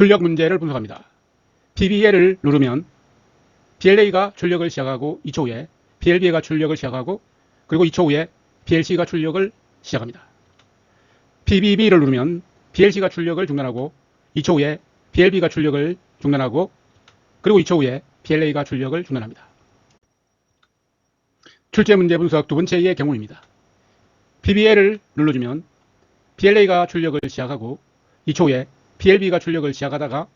출력 문제를 분석합니다. PBL을 누르면 PLA가 출력을 시작하고 2초 후에 PLB가 출력을 시작하고 그리고 2초 후에 PLC가 출력을 시작합니다. PBB를 누르면 PLC가 출력을 중단하고 2초 후에 PLB가 출력을 중단하고 그리고 2초 후에 PLA가 출력을 중단합니다. 출제 문제 분석 두 번째의 경우입니다. PBL을 눌러주면 PLA가 출력을 시작하고 2초 후에 PLB가 출력을 시작하다가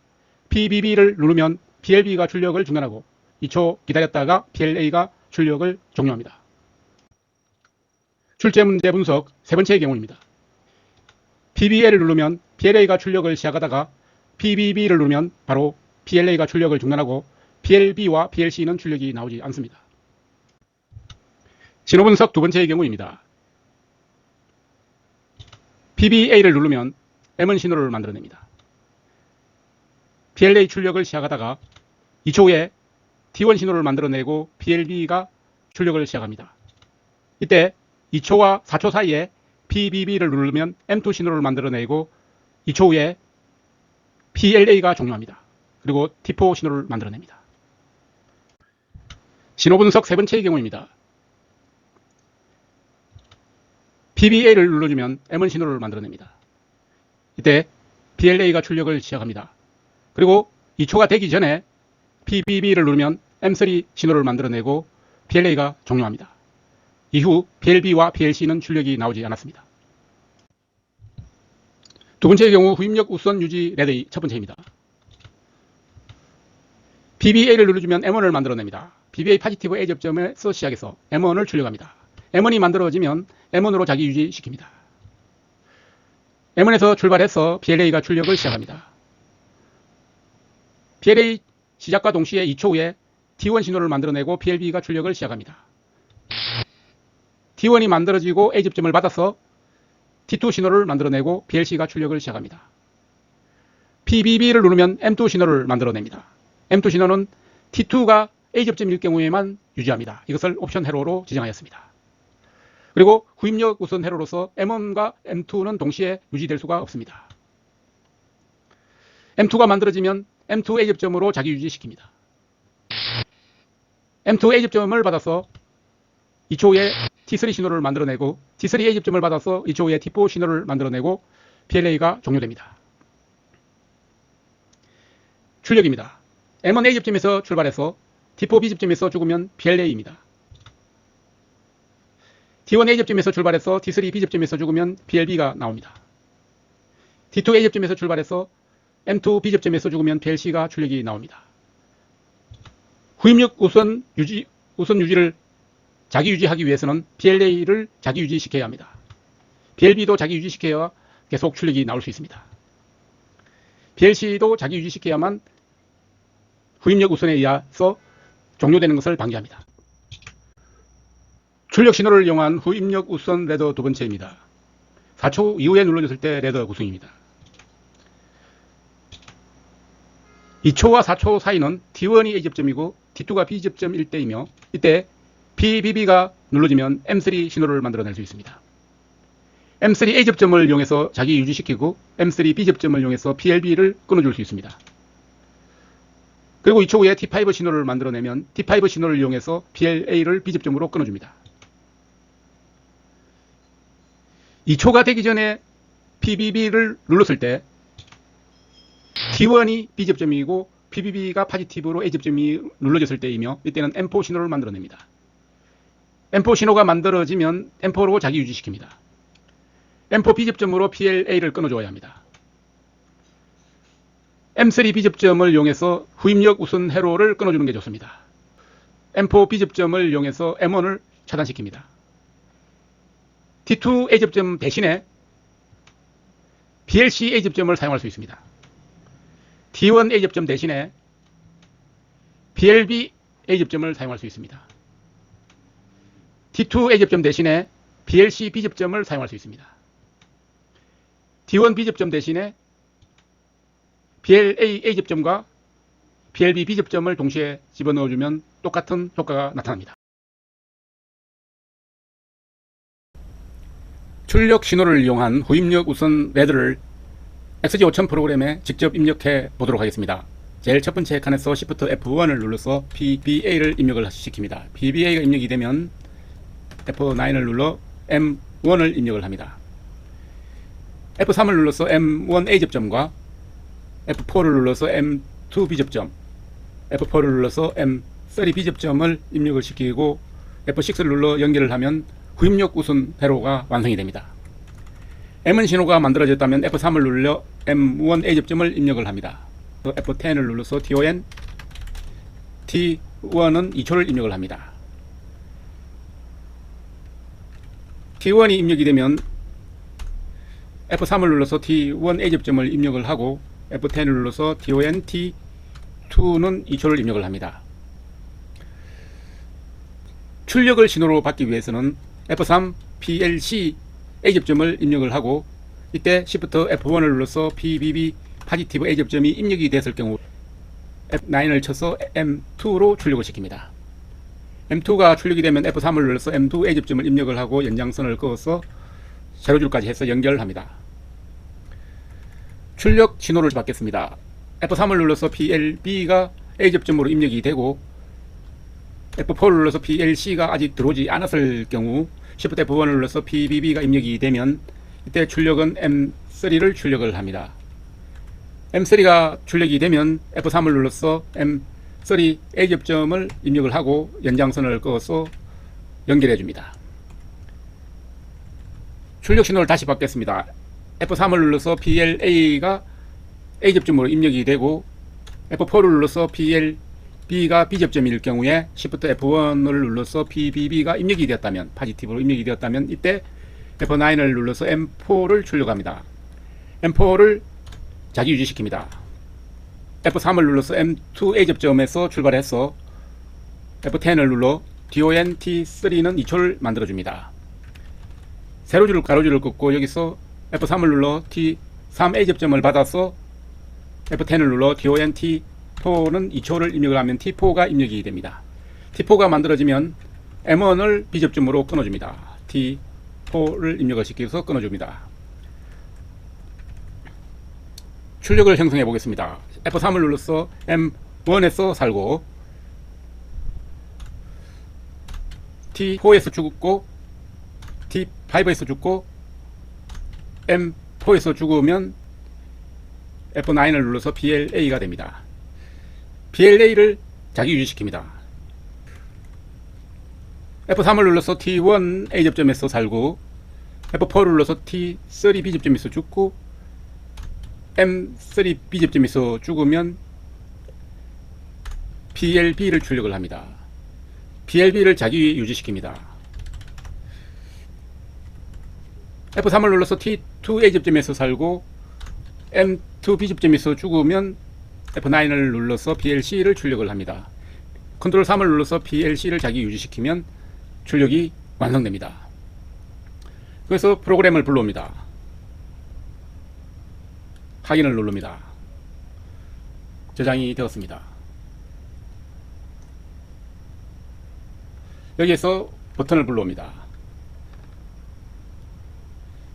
PBB를 누르면 PLB가 출력을 중단하고 2초 기다렸다가 PLA가 출력을 종료합니다. 출제 문제 분석 세 번째의 경우입니다. PBL을 누르면 PLA가 출력을 시작하다가 PBB를 누르면 바로 PLA가 출력을 중단하고 PLB와 PLC는 출력이 나오지 않습니다. 신호 분석 두 번째의 경우입니다. PBA를 누르면 M은 신호를 만들어냅니다. PLA 출력을 시작하다가 2초 후에 T1 신호를 만들어내고 PLB가 출력을 시작합니다. 이때 2초와 4초 사이에 PBB를 누르면 M2 신호를 만들어내고 2초 후에 PLA가 종료합니다. 그리고 T4 신호를 만들어냅니다. 신호 분석 세 번째의 경우입니다. PBA를 눌러주면 M은 신호를 만들어냅니다. 이때 PLA가 출력을 시작합니다. 그리고 2초가 되기 전에 PBB를 누르면 M3 신호를 만들어내고 PLA가 종료합니다. 이후 PLB와 PLC는 출력이 나오지 않았습니다. 두 번째의 경우 후입력 우선 유지 레드의 첫 번째입니다. PBA를 눌러주면 M1을 만들어냅니다. PBA 파지티브 A 접점에서 시작해서 M1을 출력합니다. M1이 만들어지면 M1으로 자기 유지시킵니다. M1에서 출발해서 PLA가 출력을 시작합니다. PLA 시작과 동시에 2초 후에 T1 신호를 만들어내고 PLB가 출력을 시작합니다. T1이 만들어지고 A 접점을 받아서 T2 신호를 만들어내고 PLC가 출력을 시작합니다. PBB를 누르면 M2 신호를 만들어냅니다. M2 신호는 T2가 A 접점일 경우에만 유지합니다. 이것을 옵션 회로로 지정하였습니다. 그리고 후입력 우선 회로로서 M1과 M2는 동시에 유지될 수가 없습니다. M2가 만들어지면 M2 A 접점으로 자기 유지시킵니다. M2 A 접점을 받아서 2초 후에 T3 신호를 만들어내고 T3 A 접점을 받아서 2초 후에 T4 신호를 만들어내고 PLA가 종료됩니다. 출력입니다. M1 A 접점에서 출발해서 T4 B 접점에서 죽으면 PLA입니다. T1 A 접점에서 출발해서 T3 B 접점에서 죽으면 PLB가 나옵니다. T2 A 접점에서 출발해서 M2 B 접점에서 죽으면 PLC가 출력이 나옵니다. 후입력 우선 유지를 자기 유지하기 위해서는 PLA를 자기 유지시켜야 합니다. PLB도 자기 유지시켜야 계속 출력이 나올 수 있습니다. PLC도 자기 유지시켜야만 후입력 우선에 의해서 종료되는 것을 방지합니다. 출력 신호를 이용한 후입력 우선 레더 두 번째입니다. 4초 이후에 눌러줬을 때 레더 구성입니다. 2초와 4초 사이는 T1이 A 접점이고 T2가 B 접점일 때이며 이때 PBB가 눌러지면 M3 신호를 만들어낼 수 있습니다. M3 A 접점을 이용해서 자기 유지시키고 M3 B 접점을 이용해서 PLB를 끊어줄 수 있습니다. 그리고 2초 후에 T5 신호를 만들어내면 T5 신호를 이용해서 PLA를 B 접점으로 끊어줍니다. 2초가 되기 전에 PBB를 눌렀을 때 T1이 B 접점이고 PBB가 파지티브로 A 접점이 눌러졌을 때이며 이때는 M4 신호를 만들어냅니다. M4 신호가 만들어지면 M4로 자기 유지시킵니다. M4 B 접점으로 PLA를 끊어줘야 합니다. M3 B 접점을 이용해서 후입력 우선 회로를 끊어주는 게 좋습니다. M4 B 접점을 이용해서 M1을 차단시킵니다. T2 A 접점 대신에 PLC A 접점을 사용할 수 있습니다. T1 A 접점 대신에 PLB A 접점을 사용할 수 있습니다. T2 A 접점 대신에 PLC B 접점을 사용할 수 있습니다. T1 B 접점 대신에 PLA A 접점과 PLB B 접점을 동시에 집어넣어주면 똑같은 효과가 나타납니다. 출력 신호를 이용한 후입력 우선 레드를 XG5000 프로그램에 직접 입력해 보도록 하겠습니다. 제일 첫 번째 칸에서 Shift F1을 눌러서 PBA를 입력을 시킵니다. PBA가 입력이 되면 F9을 눌러 M1을 입력을 합니다. F3을 눌러서 M1A 접점과 F4를 눌러서 M2 B접점, F4를 눌러서 M3 B접점을 입력을 시키고 F6를 눌러 연결을 하면 후입력 우선 회로가 완성이 됩니다. M은 신호가 만들어졌다면 F3을 눌러 M1A 접점을 입력을 합니다. F10을 눌러서 TON, T1은 2초를 입력을 합니다. T1이 입력이 되면 F3을 눌러서 T1A 접점을 입력을 하고 F10을 눌러서 TON, T2는 2초를 입력을 합니다. 출력을 신호로 받기 위해서는 F3 PLC A 접점을 입력을 하고 이때 Shift F1을 눌러서 PBB 파지티브 A 접점이 입력이 됐을 경우 F9을 쳐서 M2로 출력을 시킵니다. M2가 출력이 되면 F3을 눌러서 M2 A 접점을 입력을 하고 연장선을 그어서 세로줄까지 해서 연결합니다. 출력 신호를 받겠습니다. F3을 눌러서 PLB가 A 접점으로 입력이 되고 F4를 눌러서 PLC가 아직 들어오지 않았을 경우 Shift F1을 눌러서 PBB가 입력이 되면 이때 출력은 M3를 출력을 합니다. M3가 출력이 되면 F3을 눌러서 M3 A 접점을 입력을 하고 연장선을 그어서 연결해 줍니다. 출력 신호를 다시 받겠습니다. F3을 눌러서 PLA가 A 접점으로 입력이 되고 F4를 눌러서 PLB가 B 접점일 경우에 Shift F1을 눌러서 PBB가 입력이 되었다면 파지티브로 입력이 되었다면 이때 F9을 눌러서 M4를 출력합니다. M4를 자기 유지시킵니다. F3을 눌러서 M2 A 접점에서 출발해서 F10을 눌러 TON T3는 2초를 만들어줍니다. 세로줄을 가로줄을 긋고 여기서 F3을 눌러 T3 A 접점을 받아서 F10을 눌러 TON T4는 2초를 입력을 하면 T4가 입력이 됩니다. T4가 만들어지면 M1을 B 접점으로 끊어줍니다. T4를 입력을 시켜서 끊어줍니다. 출력을 형성해 보겠습니다. F3을 눌러서 M1에서 살고 T4에서 죽고 T5에서 죽고 M4에서 죽으면 F9을 눌러서 PLA가 됩니다. PLA를 자기 유지시킵니다. F3을 눌러서 T1 A 접점에서 살고 F4를 눌러서 T3 B 접점에서 죽고 M3 B 접점에서 죽으면 PLB를 출력을 합니다. PLB를 자기 유지시킵니다. F3을 눌러서 T2 A 접점에서 살고 M2 B 접점에서 죽으면 F9을 눌러서 PLC를 출력을 합니다. 컨트롤 3을 눌러서 PLC를 자기 유지시키면 출력이 완성됩니다. 그래서 프로그램을 불러옵니다. 확인을 누릅니다. 저장이 되었습니다. 여기에서 버튼을 불러옵니다.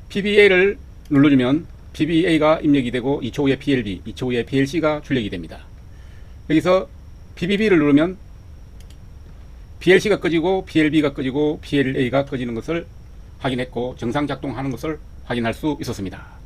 PBA를 눌러주면 PBA가 입력이 되고 2초 후에 PLB, 2초 후에 PLC가 출력이 됩니다. 여기서 PBB를 누르면 PLC가 꺼지고 PLB가 꺼지고 PLA가 꺼지는 것을 확인했고 정상 작동하는 것을 확인할 수 있었습니다.